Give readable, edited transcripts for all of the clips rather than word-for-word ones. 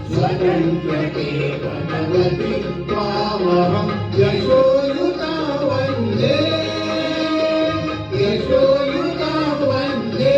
स्वतंत्रते भगवति त्वामहं यशोयुता वन्दे यशोयुता वन्दे।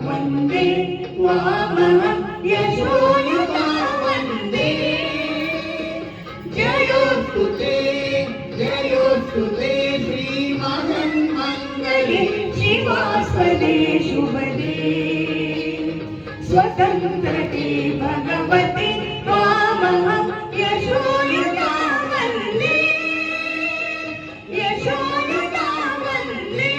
वन्दे त्वामहं यशोयुता वन्दे जयोस्तु ते श्रीमन्मङ्गले शिवास्पदे शुभदे स्वतन्त्रते भगवते त्वामहं यशोयुता वन्दे यशोयुता वन्दे।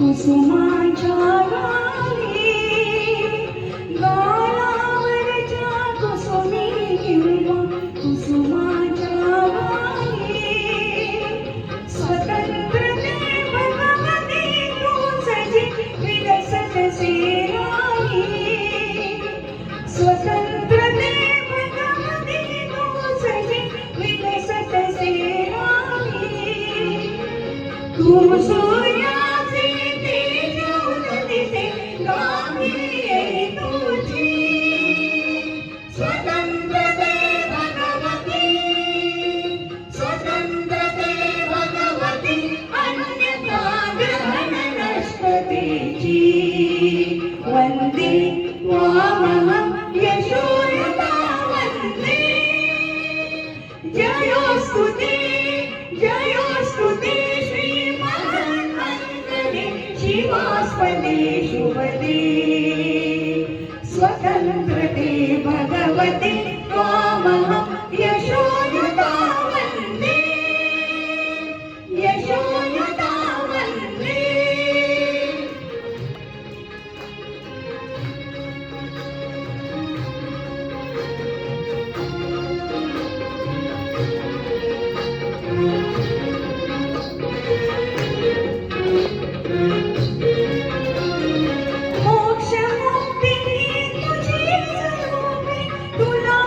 कुसुमाच्या गाली गालावरच्या कुसुमी किंवा कुसुमाच्या गाली स्वतंत्रते भगवती तुझी विलसत सेनानी स्वतंत्रते भगवती तुझी विलसत सेनानी तू सूर्या वन्दे त्वामहं यशोयुता वन्दे जयोस्तु ते श्रीमन्मङ्गले शिवास्पदे शुभदे स्वतन्त्रते भगवते त्वामहं यशोयुता वन्दे यशोयुता वन्दे। तुला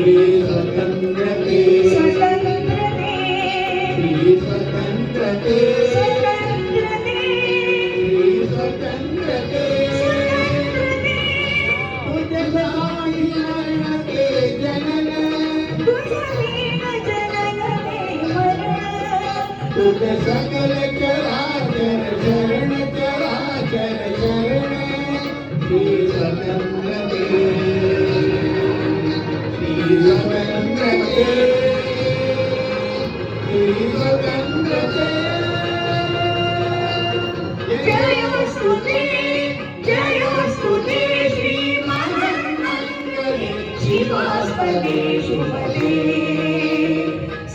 स्वतंत्रते स्वतंत्रते श्री स्वतंत्रते स्वतंत्रते श्री स्वतंत्रते तुझ सकल चराचर शरण चराचर शरण श्री स्वतंत्रते श्री स्वतंत्रते श्री स्वतंत्रते जयोस्तुते जयोस्तुते श्री महामंगले शिवास्पदे शुभदे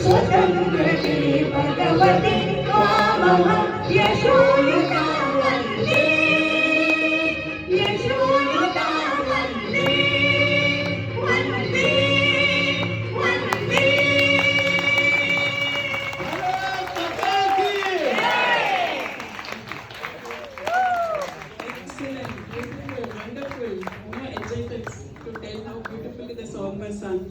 स्वतंत्रते भगवते त्वामहं यशोयुता वन्दे यशोयुता वन्दे वन्दे वन्दे Excellent, beautiful, wonderful. No adjectives to tell how beautifully the song was sung.